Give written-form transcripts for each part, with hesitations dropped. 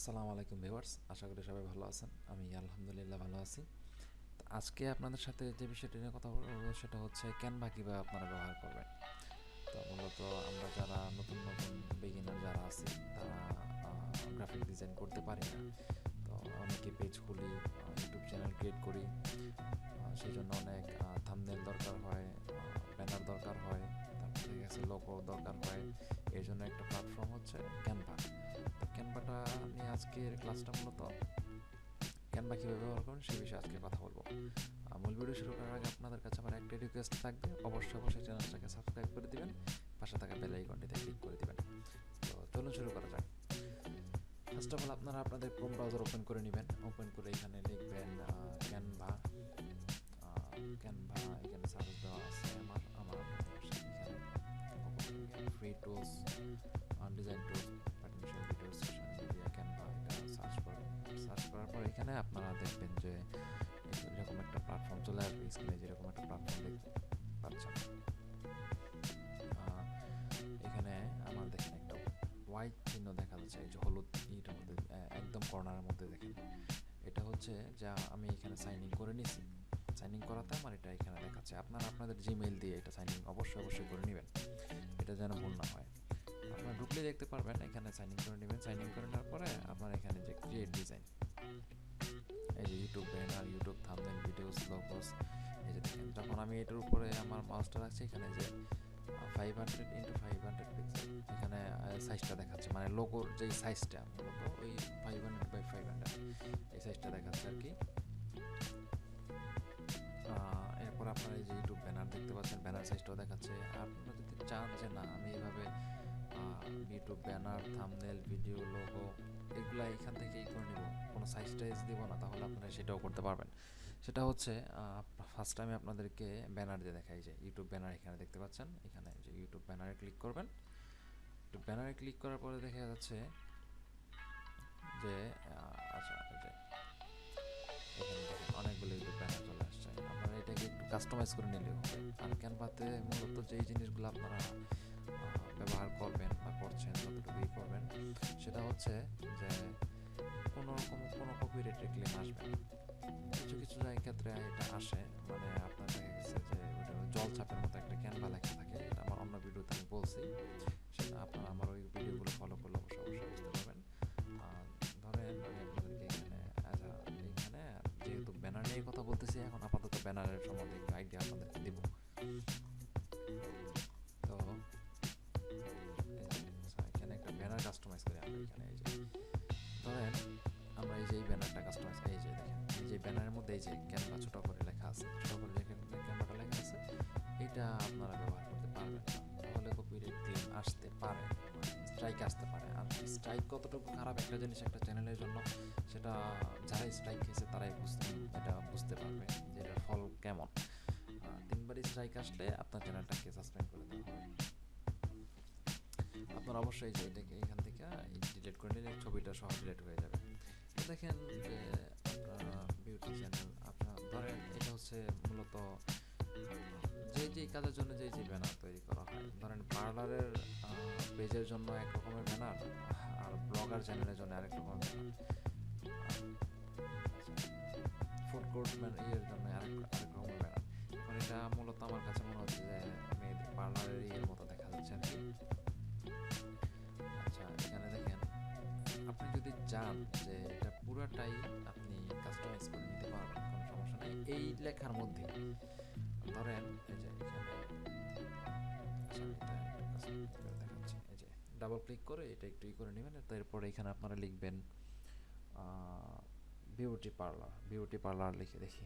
আসসালামু আলাইকুম ভিউয়ার্স, আশা করি সবাই ভালো আছেন। আমি আলহামদুলিল্লাহ ভালো আছি। তো আজকে আপনাদের সাথে যে বিষয়টি নিয়ে কথা বলবো সেটা হচ্ছে ক্যানভা কীভাবে আপনারা ব্যবহার করবেন। তো মূলত আমরা যারা নতুন নতুন বিগিনার যারা আছি তারা গ্রাফিক ডিজাইন করতে পারি না। তো অনেকে পেজ খুলি, ইউটিউব চ্যানেল ক্রিয়েট করি, সেই জন্য অনেক থাম্বনেল দরকার হয়, ব্যানার দরকার হয়, তারপর দেখা গেছে লোগো দরকার হয়। এর জন্য একটা প্ল্যাটফর্ম হচ্ছে ক্যানভা। তো ক্যানভাটা নিয়ে আজকের ক্লাসটা মূলত ক্যানভা কীভাবে ব্যবহার করবেন সেই বিষয়ে আজকে কথা বলবো। মূল ভিডিও শুরু করার আগে আপনাদের কাছে আমার একটা রিকোয়েস্ট থাকবে, অবশ্যই চ্যানেলটাকে সাবস্ক্রাইব করে দিবেন, পাশে থাকা বেল আইকনটিতে ক্লিক করে দিবেন। তো চলুন শুরু করা যাক। ফার্স্ট অফ অল আপনারা আপনাদের ক্রোম ব্রাউজার ওপেন করে নেবেন। ওপেন করে এখানে লিখবেন ক্যানভা। ক্যানভা এখানে সার্চ দেওয়া আছে আমার এখানে free tools, design tools, permission video, social media, Canva, এটা সার্চ করার পর এখানে আপনারা দেখবেন যে এরকম একটা প্ল্যাটফর্ম চলে আসবে। স্ক্রিনে যেরকম একটা প্ল্যাটফর্ম দেখতে পাচ্ছেন, এখানে আমার দেখেন একটা হোয়াইট চিহ্ন দেখা যাচ্ছে, এই যে হলুদ ইটার মধ্যে একদম কর্নারের মধ্যে দেখেন, এটা হচ্ছে যা আমি এখানে সাইন ইন করে নিছি। সাইন ইন করাতে আমার এটা এখানে দেখাচ্ছে। আপনারা আপনাদের জিমেইল দিয়ে এটা সাইন ইন অবশ্যই করে নেবেন, এটা যেন ভুল না হয়। আপনারা ঢুকলে দেখতে পারবেন এখানে সাইন ইন করে নেবেন। সাইন ইন করে নেওয়ার পরে আপনার এখানে যে ক্রিয়েট ডিজাইন, এই যে YouTube banner, YouTube thumbnail, videos, logos, এই যে দেখেন যখন আমি এটার উপরে আমার মাউসটা রাখছি এখানে যে 500x500 পিক্সেল এখানে সাইজটা দেখাচ্ছে, মানে লোগোর যেই সাইজটা মূলত ওই 500x500 এই সাইজটা দেখাচ্ছে আর কি। এরপর আপনারা এই যে ইউটিউব ব্যানার দেখতে পাচ্ছেন, ব্যানার সাইজটাও দেখাচ্ছে। আপনারা যদি চান যে না আমি এইভাবে YouTube banner, thumbnail, video, logo এগুলো এখান থেকেই করে নেব, কোনো সাইজ টাইজ দেবো না, তাহলে আপনারা সেটাও করতে পারবেন। সেটা হচ্ছে ফার্স্ট আমি আপনাদেরকে ব্যানার দিয়ে দেখাই। যে ইউটিউব ব্যানার এখানে দেখতে পাচ্ছেন, এখানে যে ইউটিউব ব্যানারে ক্লিক করবেন। ইউটিউব ব্যানারে ক্লিক করার পরে দেখা যাচ্ছে যে আচ্ছা এই যে এখানে দেখেন অনেকগুলো ইউটিউব ব্যানার চলে আসছে। আপনারা এটাকে একটু কাস্টমাইজ করে নিলেও হবে। আর ক্যানভাতে মূলত যেই জিনিসগুলো আপনারা ব্যবহার করবেন বা করছেন, যতটুকুই করবেন, সেটা হচ্ছে যে কোনো কপিরাইট ক্লেম আসবে না। কিছু কিছু ক্ষেত্রে এটা আসে, মানে আপনার দেখা গেছে যে ওটা জল ছাপের মতো একটা ক্যানভা লেখা থাকে। এটা আমার অন্য ভিডিওতে আমি বলছি, সেটা আপনারা আমার ওই ভিডিওগুলো ফলো করলে অবশ্যই বুঝতে পারবেন। ধরেন আমি আপনাদেরকে এখানে যেহেতু ব্যানার নিয়ে কথা বলতেছি, এখন আপাতত ব্যানারের সম্বন্ধে একটু আইডিয়া আপনাদেরকে দিব। তো এখানে একটা ব্যানার কাস্টমাইজ করি আমরা। এখানে এই যে ধরেন আমরা এই যে এই ব্যানারটা কাস্টমাইজ, এই যে দেখেন এই যে ব্যানারের মধ্যে এই যে ক্যানভা ছোট করে লেখা আছে, ছোট করে যে ক্যানভাটা লেখা আছে, এটা আপনারা ব্যবহার করতে পারবেন না। তাহলে কপিরাইট ক্লেম আসতে পারে, স্ট্রাইক আসতে পারে। আর স্ট্রাইক কতটুকু খারাপ একটা জিনিস একটা চ্যানেলের জন্য, সেটা যারা স্ট্রাইক খেয়েছে তারাই এটা বুঝতে পারবে যে এটার ফল কেমন। 3বার স্ট্রাইক আসলে আপনার চ্যানেলটাকে সাসপেন্ড করে দেওয়া হবে। আপনারা অবশ্যই যে এটাকে এখান থেকে ডিলিট করে নিলে ছবিটা সহ ডিলিট হয়ে যাবে। তো দেখেন যে আপনার বিউটি চ্যানেল, আপনার ধরেন এটা হচ্ছে মূলত যেই কাজের জন্য যেই ব্যানার তৈরি করা হয়। ধরেন পার্লারের পেজের জন্য এক রকমের ব্যানার, আর ব্লগার চ্যানেলের জন্য আরেক রকমের ব্যানার, ফুড কোর্ট ইয়ের জন্য আরেক রকমের ব্যানার। এখন এটা মূলত আমার কাছে মনে হচ্ছে যে মেয়েদের পার্লারের ইয়ের মতো দেখা যাচ্ছে আর কি। আচ্ছা এখানে দেখেন, আপনি যদি চান যে এটা পুরাটাই আপনি কাস্টমাইজ করে নিতে পারবেন, কোনো সমস্যা নেই এই লেখার মধ্যে। ধরেন এই যে এখানে দেখাচ্ছি, এই যে ডাবল ক্লিক করে এটা একটু করে নেবেন। তারপরে এখানে আপনারা লিখবেন বিউটি পার্লার লিখে দেখি।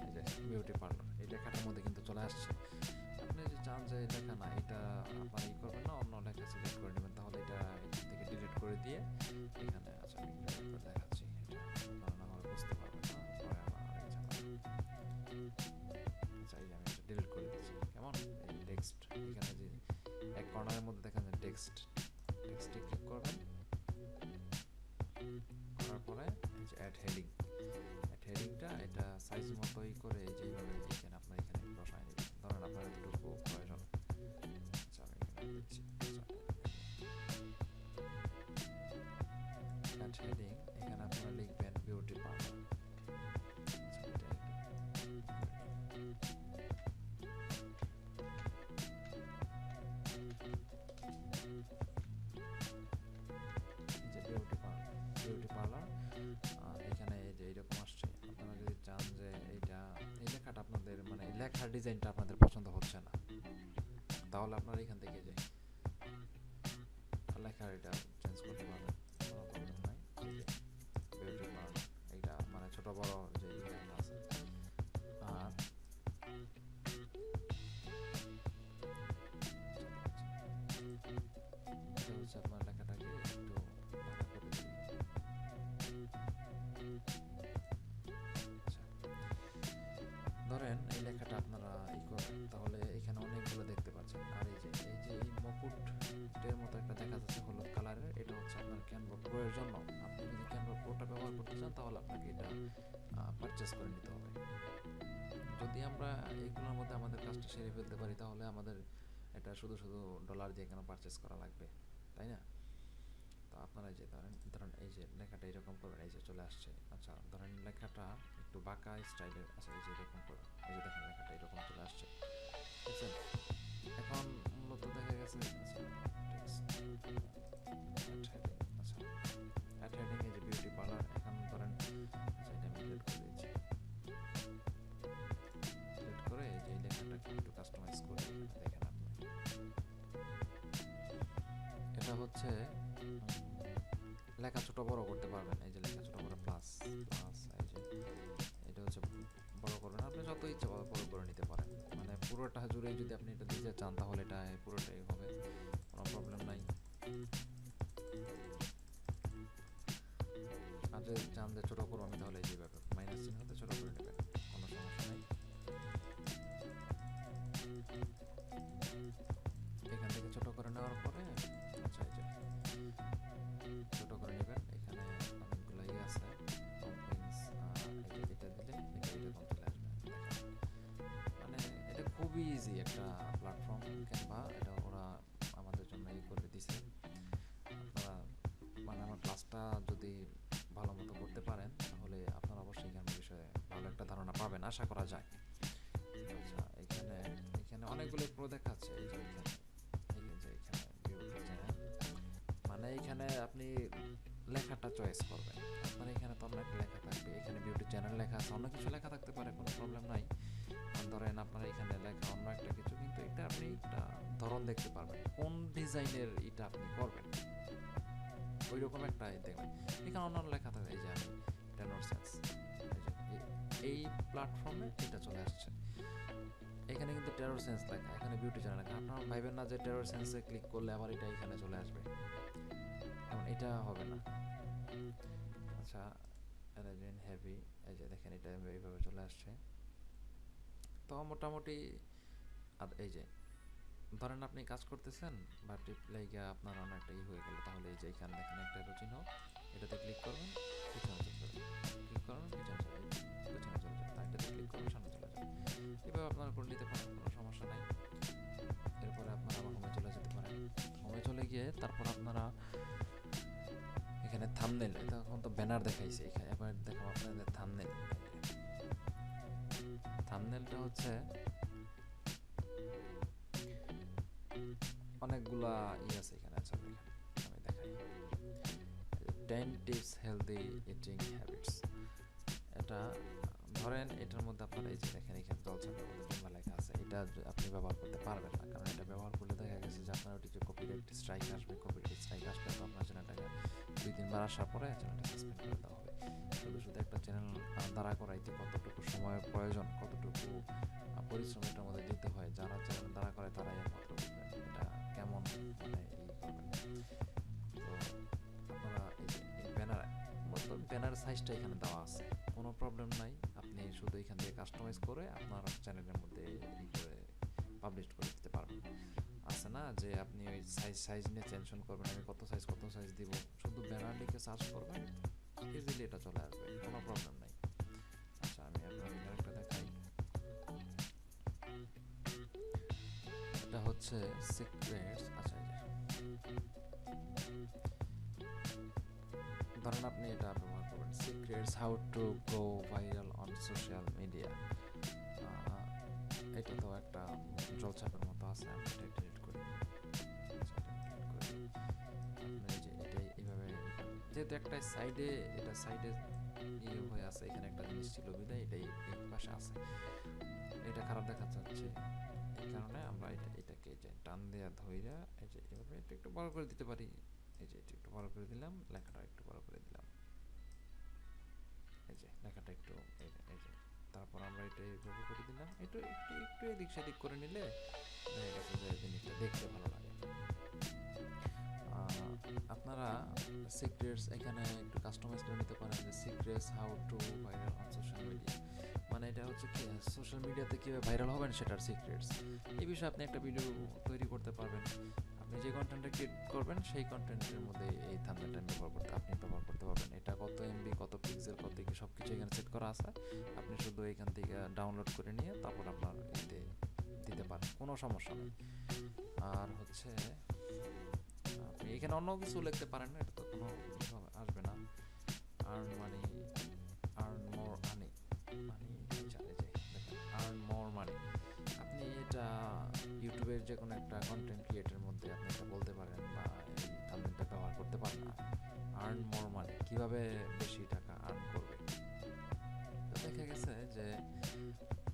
এই যে বিউটি পার্লার এই লেখাটার মধ্যে কিন্তু চলে আসছে। আপনি যে চান যে এই লেখা না, এটা আপনারা করবেন না, অন্য লেখা সিলেক্ট করে নেবেন, তাহলে এটা এখান থেকে ডিলিট করে দিয়ে এখানে আচ্ছা আমি দেখাচ্ছি, এটা আপনারা না হলে বুঝতে পারবেন না, পরে আমার অনেক ঝামেলা। আচ্ছা এই যে আমি এটা ডিলিট করে দিচ্ছি। কেমন এই টেক্সট এখানে যে এক কর্নারের মধ্যে দেখেন যে টেক্সটে ক্লিক করবেন, করার পরে এই যে অ্যাড হেডিংটা এটা সাইজ মতোই করে যেইভাবে এখানে আপনার এখানে বসায় নেবেন। ধরেন আপনার এতটুকু প্রয়োজন, আচ্ছা আমি এখানে দিচ্ছি হেডিং, এখানে আপনারা লিখবেন বিউটি পার্লার। বিউটি পার্লার এখানে এই যে এইরকম আসছে। আপনারা যদি চান যে এইটা এই লেখাটা আপনাদের মানে লেখার ডিজাইনটা আপনাদের পছন্দ হচ্ছে না, তাহলে আপনারা এখান থেকে যে লেখার এটা চেঞ্জ করতে পারবেন, কোনো প্রবলেম নাই। বিউটি পার্লার এইটা মানে ছোট বড় যে ডিজাইন আছে। আর এটা হচ্ছে আপনার লেখাটাকে একটু ভালো করে দিই। ধরেন এই লেখাটা আপনারা ই করেন, তাহলে এখানে অনেকগুলো দেখতে পাচ্ছেন। আর এই যে এই মকুটের মতো একটা দেখা যাচ্ছে হলুদ কালারের, এটা হচ্ছে আপনার ক্যানভা প্রোয়ের জন্য। আপনি যদি ক্যানভা প্রোটা ব্যবহার করতে চান তাহলে আপনাকে এটা পারচেস করে নিতে হবে। যদি আমরা এইগুলোর মধ্যে আমাদের কাজটা সেরে ফেলতে পারি, তাহলে আমাদের এটা শুধু ডলার দিয়ে কেন পারচেস করা লাগবে, তাই না? তো আপনারা যে ধরেন এই যে লেখাটা এরকম করবেন, এই যে চলে আসছে। আচ্ছা ধরেন লেখাটা একটু বাঁকা স্টাইলের, আচ্ছা এই যে এরকম করবেন, এই যে দেখেন লেখাটা এরকম চলে আসছে, বুঝছেন? এখন মূলত দেখা গেছে আচ্ছা অ্যাড হেডিং এই যে বিউটি পার্লার, এখন ধরেন আচ্ছা এটা আমি ডিলিট করে দিচ্ছি। ডিলিট করে এই যে এই লেখাটাকে একটু কাস্টমাইজ করে দেখেন আপনি, এটা হচ্ছে লেখা ছোট বড় করতে পারবেন। এই যে লেখা ছোট বড় প্লাস, এই যে এটা হচ্ছে বড় করবেন, আপনি যত ইচ্ছে বড় করে নিতে পারেন। মানে পুরোটা জুড়ে যদি আপনি এটা দিতে চান তাহলে এটা পুরোটাই হবে, কোনো প্রবলেম নাই। আর যদি চান যে ছোট করবো আমি, তাহলে যেভাবে মাইনাস চিহ্ন হতে ছোট করে নেবেন, কোনো সমস্যা নেই। এখান থেকে ছোট করে নেওয়ার পরে আচ্ছা এই যে ছোট করে নেবেন। এখানে অনেকগুলো আছে এটা দিলে এটা এরকম চলে আসবে। মানে এটা খুবই ইজি একটা প্ল্যাটফর্ম ক্যানভা, এটা ওরা আমাদের জন্য করে দিছে। আপনারা মানে আমার ক্লাসটা যদি ভালো মতো করতে পারেন তাহলে আপনারা অবশ্যই ক্যানভা বিষয়ে ভালো একটা ধারণা পাবেন, আশা করা যায়। আচ্ছা এখানে অনেকগুলো প্রো দেখাচ্ছে। এই যে এখানে মানে এখানে আপনি লেখাটা চয়েস করবেন। আপনার এখানে তো অনেক লেখা থাকবে, এখানে বিউটি চ্যানেল লেখা আছে, অনেক কিছু লেখা থাকতে পারে, কোনো প্রবলেম নাই। ধরেন আপনার এখানে লেখা অন্য একটা কিছু, কিন্তু এটা আপনি একটা ধরন দেখতে পারবেন কোন ডিজাইনের এটা আপনি করবেন, ওই রকম একটা দেখবেন। এখানে অন্যান্য লেখা থাকে, এই যে আমি টেনর সেন্স, এই প্ল্যাটফর্মে এটা চলে আসছে। এখানে কিন্তু টেরর সেন্স লেখা, এখানে বিউটি চ্যানেল লেখা। আপনারা ভাইবেন না যে টেরর সেন্সে ক্লিক করলে আবার এটা এখানে চলে আসবে, এমন এটা হবে না। আচ্ছা অ্যারেঞ্জমেন্ট হেভি, এই যে দেখেন এটা এইভাবে চলে আসছে। তো মোটামুটি আর এই যে ধরেন আপনি কাজ করতেছেন বা টিপ লাইগা আপনার অনেকটা হয়ে গেল, তাহলে এই যে এখানে দেখেন একটা চিহ্ন, এটাতে ক্লিক করবেন, পিছনে চলে যাবে, ক্লিক করবেন পিছনে চলে যাবে, তাই এটাতে ক্লিক করবেন সামনে চলে যাবে। এভাবে আপনারা করে নিতে পারেন, কোনো সমস্যা নাই। এরপরে আপনারা আবার হোমে চলে যেতে পারেন। হোমে চলে গিয়ে তারপর আপনারা এখানে থাম্বনেল, এটা এখন তো ব্যানার দেখাইছে, এখানে এবার দেখাবো আপনাদের থাম্বনেল। থাম্বনেলটা হচ্ছে অনেকগুলা আছে এখানে। আচ্ছা দেখেন আমি দেখাই, 10 টিপস হেলদি ইটিং হ্যাবিটস। এটা ধরেন এটার মধ্যে আপনারা এই যে দেখেন এখানে জলছাপের মধ্যে বাংলা লেখা আছে, এটা আপনি ব্যবহার করতে পারবেন না, কারণ এটা ব্যবহার করলে দেখা গেছে যে আপনার ওটি যে কপিরাইট স্ট্রাইক আসবে। কপিরাইট স্ট্রাইক আসলে তো আপনার চ্যানেলটাকে 2-3 বার আসার পরে চ্যানেলটা সাসপেন্ড করে দেওয়া হবে। শুধু একটা চ্যানেল দাঁড়া করাইতে কতটুকু সময়ের প্রয়োজন, কতটুকু পরিশ্রম এটার মধ্যে দিতে হয়, যারা চ্যানেল দাঁড়া করে তারাই একমাত্র বুঝবেন এটা কেমন মানে করবেন। তো আপনারা এই যে এই ব্যানার সাইজটা এখানে দেওয়া আছে, কোনো প্রবলেম নাই। আপনি শুধু এখান থেকে কাস্টমাইজ করে আপনার চ্যানেলের মধ্যে করে পাবলিশ করে দিতে পারবেন। আছে না যে আপনি ওই সাইজ নিয়ে টেনশন করবেন, আমি কত সাইজ দিব, শুধু ব্যানার লিখে সার্চ করবেন, ইজিলি এটা চলে আসবে, কোনো প্রবলেম নাই। আচ্ছা হচ্ছে সিক্রেটস। আচ্ছা, এই যে ধরেন আপনি এটা ব্যবহার করবেন, secrets how to go viral on social media. এটা তো একটা জলছাপের মতো আছে, আমি এটা ডিলিট করি। আপনি যে এটাই এইভাবে, যেহেতু একটা সাইডে, এটা সাইডে ইয়ে হয়ে আছে, এখানে একটা জিনিস ছিল বিদায় এটাই এই পাশে আছে, এটা খারাপ দেখা যাচ্ছে, এই কারণে আমরা এটাকে যে টান দেওয়া ধইরা এই যে এভাবে এটা একটু বড় করে দিতে পারি। এই যে এটা একটু বড় করে দিলাম, লেখাটা একটু বড় করে দিলাম, এই যে লেখাটা একটু এই যে, তারপর আমরা এটা এইভাবে করে দিলাম, একটু একটু একটু এদিক সেদিক করে নিলে দেখা গেছে যে জিনিসটা দেখতে ভালো লাগে। আপনারা সিক্রেটস এখানে একটু কাস্টমাইজ করে নিতে পারেন, যে secrets how to viral on social media, মানে এটা হচ্ছে কি সোশ্যাল মিডিয়াতে কীভাবে ভাইরাল হবেন সেটার সিক্রেটস। এই বিষয়ে আপনি একটা ভিডিও তৈরি করতে পারবেন। আপনি যে কন্টেন্টটা ক্রিয়েট করবেন সেই কন্টেন্টের মধ্যে এই থাম্বনেলটা ব্যবহার করতে পারবেন। এটা কত এমবি, কত পিক্সেল, কত কি সব কিছু এখানে সেট করা আছে। আপনি শুধু এখান থেকে ডাউনলোড করে নিয়ে তারপর আপনার এতে দিতে পারেন, কোনো সমস্যা নেই। আর হচ্ছে আপনি এখানে অন্য কিছু লিখতে পারেন না, এটা তো কোনো আসবে না। আর্ন মানি, আর্ন মোর মানি, আর্ন মোর মানি। আপনি এটা ইউটিউবের যে কোনো একটা কন্টেন্ট ক্রিয়েটের মধ্যে আপনি এটা বলতে পারেন বা এই থাম্বনেলটা ব্যবহার করতে পারেন না। আর্ন মোর মানি, কীভাবে বেশি টাকা আর্ন করবে। তো দেখা গেছে যে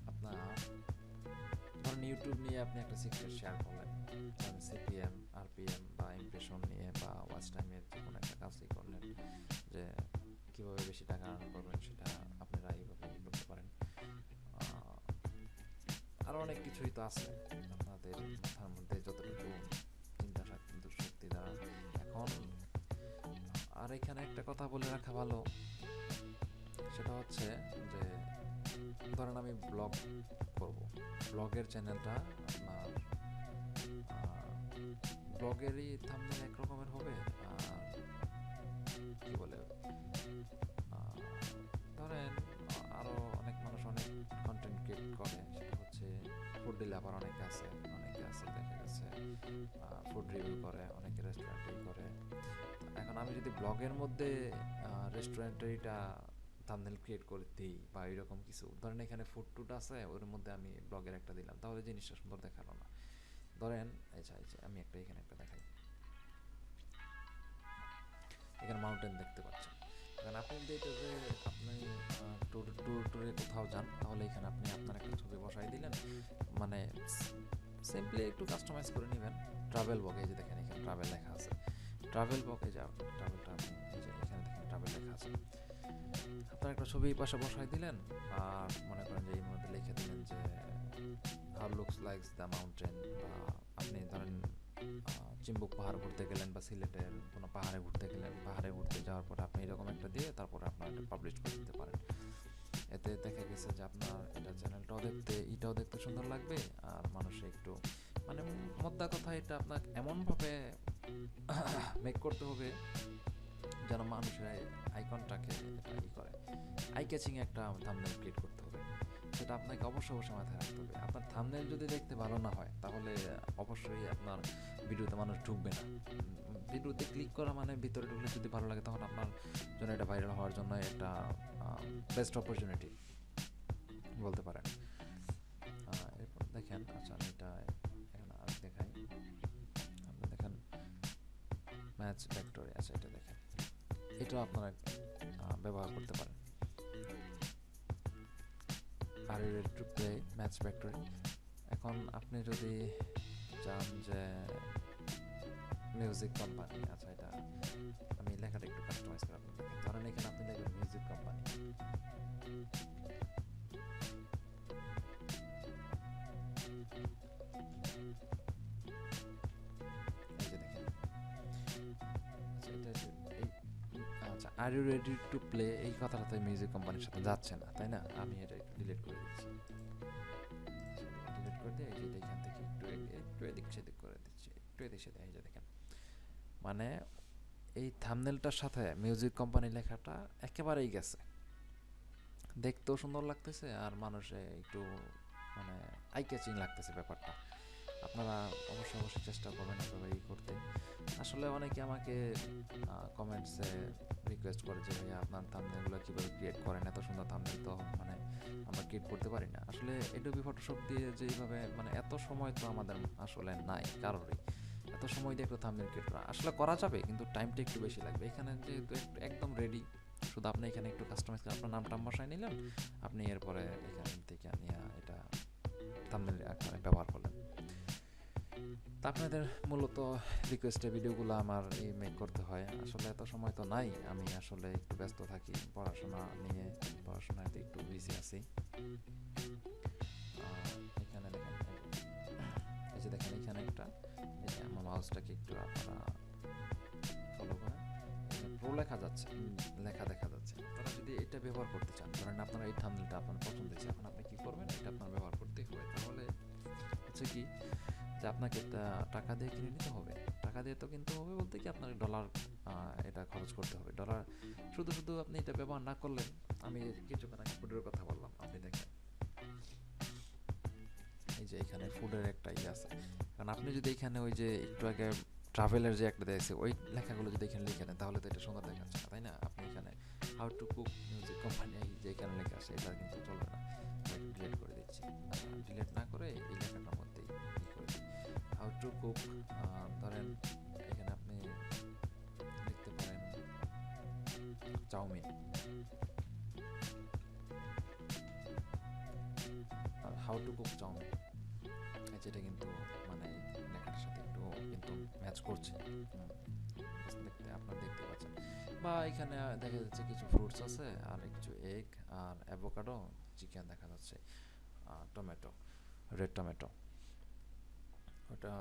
আপনার ধরুন ইউটিউব নিয়ে আপনি একটা সিক্রেট শেয়ার করলেন, সিপিএম, আরপিএম বা ইমপ্রেশন নিয়ে বা ওয়াচ টাইমের যে কোনো একটা কাজই করলেন, যে কীভাবে বেশি টাকা আর্ন করবেন সেটা আপনারা এইভাবে করতে পারেন। আরও অনেক কিছুই তো আছে আপনাদের মাথার মধ্যে, যতটুকু চিন্তা শক্তি দ্বারা। এখন আর এখানে একটা কথা বলে রাখা ভালো, সেটা হচ্ছে যে ধরেন আমি ব্লগ করব, ব্লগের চ্যানেলটা আপনার ব্লগেরই থাম্বনেল এক রকমের হবে, আর কি বলে ধরেন আরও অনেক মানুষ অনেক কন্টেন্ট ক্রিয়েট করে, সেটা হচ্ছে ফুড ডেলিভার, অনেকে আছে দেখা গেছে ফুড রিভিউ করে, অনেকে রেস্টুরেন্টেই করে। এখন আমি যদি ব্লগের মধ্যে রেস্টুরেন্টেরটা থাম্বনেল ক্রিয়েট করে দিই বা এরকম কিছু, ধরেন এখানে ফুড টুড আছে, ওর মধ্যে আমি ব্লগের একটা দিলাম, তাহলে জিনিসটা সুন্দর দেখালো না। ধরেন আমি এখানে একটা দেখাই, এখানে মাউন্টেন দেখতে পাচ্ছেন। এখন আপনি যদি এটাতে আপনি ট্যুরে কোথাও যান, তাহলে এখানে আপনি আপনার একটা ছবি বসাই দিলেন, মানে সিম্পলি একটু কাস্টমাইজ করে নেবেন। ট্রাভেল ব্লগ, এই যে দেখেন এখানে ট্রাভেল লেখা আছে, ট্রাভেল ব্লগ, এই যে ট্রাভেলটা আপনি এই যে এখানে দেখেন ট্রাভেল লেখা আছে, আপনার একটা ছবি এই পাশে বসাই দিলেন, আর মনে করেন যে এই মধ্যে লিখে দিলেন যে how looks likes the mountain, বা আপনি ধরেন চিম্বুক পাহাড় ঘুরতে গেলেন বা সিলেটের কোনো পাহাড়ে ঘুরতে গেলেন, পাহাড়ে ঘুরতে যাওয়ার পর আপনি এরকম একটা দিয়ে তারপরে আপনার এটা পাবলিশ করে দিতে পারেন। এতে দেখা গেছে যে আপনার এটা চ্যানেলটাও দেখতে সুন্দর লাগবে, আর মানুষে একটু মানে মোদ্দা কথা, এটা আপনাকে এমনভাবে মেক করতে হবে যেন মানুষের আইকনটাকে এটা করে, আই ক্যাচিং একটা থাম্বনেল ক্রিয়েট করতে হবে। সেটা আপনাকে অবশ্যই মাথায় রাখতে হবে। আপনার থাম্বনেল যদি দেখতে ভালো না হয়, তাহলে অবশ্যই আপনার ভিডিওতে মানুষ ঢুকবে না। ভিডিওতে ক্লিক করা মানে ভিতরে ঢুকলে যদি ভালো লাগে, তখন আপনার জন্য এটা ভাইরাল হওয়ার জন্য একটা বেস্ট অপরচুনিটি বলতে পারেন। এরপর দেখেন, আচ্ছা আমি এটা এখানে আর দেখাই, আপনি দেখেন ম্যাচ ফ্যাক্টরি, আচ্ছা এটা দেখেন, এটাও আপনারা ব্যবহার করতে পারেন। Are you ready to play match factory. এখন আপনি যদি চান যে মিউজিক কোম্পানি, আচ্ছা এটা আমি লেখাটা একটু কাস্টমাইজ করে আপনাদের দেখেন। ধরেন এখানে আপনি লিখবেন মিউজিক কোম্পানি, এই যে দেখেন, আচ্ছা are you ready to play, এই কথাটা তো মিউজিক কোম্পানির সাথে যাচ্ছে না, তাই না? আমি এটা একটু ডিলিট করে দিচ্ছি, ডিলিট করে দিয়ে এই যে এখান থেকে একটু এদিক সেদিক করে দিচ্ছি, একটু এদিক সেদিক, এই যে দেখেন, মানে এই থাম্বনেলটার সাথে মিউজিক কোম্পানি লেখাটা একেবারেই গেছে, দেখতেও সুন্দর লাগতেছে, আর মানুষে একটু মানে আই ক্যাচিং লাগতেছে ব্যাপারটা। আপনারা অবশ্যই চেষ্টা করবেন এভাবে করতে। আসলে অনেকে আমাকে কমেন্টসে রিকোয়েস্ট করে যে ভাইয়া আপনার থাম্বনেলগুলো কীভাবে ক্রিয়েট করেন, এত সুন্দর থাম্বনেল তো মানে আমরা ক্রিয়েট করতে পারি না। আসলে এডোবি ফটোশপ দিয়ে যেইভাবে মানে এত সময় তো আমাদের আসলে নাই কারোরই, এত সময় দিয়ে একটা থাম্বনেল ক্রিয়েট করা আসলে করা যাবে, কিন্তু টাইমটা একটু বেশি লাগবে। এখানে যেহেতু একদম রেডি, শুধু আপনি এখানে একটু কাস্টমাইজ করে আপনার নামটা বসায় নিলেন, আপনি এরপরে এখান থেকে নিয়ে এটা থাম্বনেল আকারে ব্যবহার করলেন। তা আপনাদের মূলত রিকোয়েস্টের ভিডিওগুলো আমার এই মেক করতে হয়, আসলে এত সময় তো নাই, আমি আসলে একটু ব্যস্ত থাকি পড়াশোনা নিয়ে, পড়াশোনাতে একটু বিজি আছি। এখানে দেখেন, এই যে দেখেন এখানে একটা, এই যে আমার মাউসটাকে একটু আপনারা ফলো করেন, প্রো লেখা যাচ্ছে, লেখা দেখা যাচ্ছে। তারা যদি এটা ব্যবহার করতে চান, ধরেন আপনারা এই থাম্বনেলটা আপনার পছন্দ হয়েছে, এখন আপনি কি করবেন, এটা আপনার ব্যবহার করতেই হবে। তাহলে হচ্ছে কি যে আপনাকে টাকা দিয়ে কিনে নিতে হবে, টাকা দিয়ে তো কিনতে হবে বলতে কি আপনাকে ডলার এটা খরচ করতে হবে। ডলার শুধু আপনি এটা ব্যবহার না করলেন, আমি কিছুক্ষণ আগে ফুডের কথা বললাম, আপনি দেখেন এই যে এখানে ফুডের একটা ইয়ে আছে, কারণ আপনি যদি এখানে ওই যে একটু আগে ট্রাভেলের যে একটা দিয়েছে ওই লেখাগুলো যদি এখানে লিখে নেন, তাহলে তো এটা সুন্দর দেখাচ্ছে না, তাই না? আপনি এখানে how to cook music company যে এখানে লেখা আছে, এটা কিন্তু চলবে না। ডিলিট করে দিচ্ছি, ডিলিট না করে এই লেখাটার মধ্যেই করে দিই হাউ টু কুক। ধরেন এখানে আপনি লিখতে পারেন chow mein, how to cook chow mein, যেটা কিন্তু মানে লেখাটার সাথে একটু কিন্তু ম্যাচ করছে, দেখতে আপনারা দেখতে পাচ্ছেন। বা এখানে দেখা যাচ্ছে কিছু ফ্রুটস আছে, আর কিছু এগ, আর অ্যাভোকাডো, চিকেন দেখা যাচ্ছে, টমেটো, রেড টমেটো। ওটা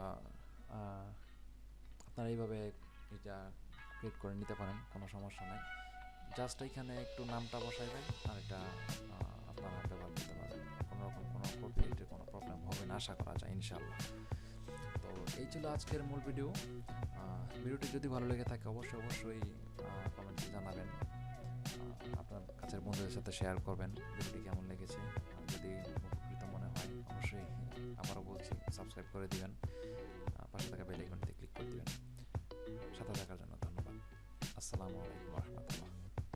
আপনারা এইভাবে এটা ক্রিয়েট করে নিতে পারেন, কোনো সমস্যা নাই। জাস্ট এখানে একটু নামটা বসাইবেন, আর এটা আপনারা ব্যবহার করতে পারবেন, কোনো রকম কোনো কপিরাইটের কোনো প্রবলেম হবে না আশা করা যায় ইনশাআল্লাহ। তো এই ছিল আজকের মূল ভিডিও। ভিডিওটি যদি ভালো লেগে থাকে অবশ্যই কমেন্টে জানাবেন, আপনার কাছের বন্ধুদের সাথে শেয়ার করবেন ভিডিওটি কেমন লেগেছে। যদি উপকৃত মনে হয় অবশ্যই আবারও বলছি সাবস্ক্রাইব করে দিবেন, পাশে থাকা বেল আইকনটিতে ক্লিক করে দিবেন। সাথে থাকার জন্য ধন্যবাদ। আসসালামু আলাইকুম ওয়া রাহমাতুল্লাহ।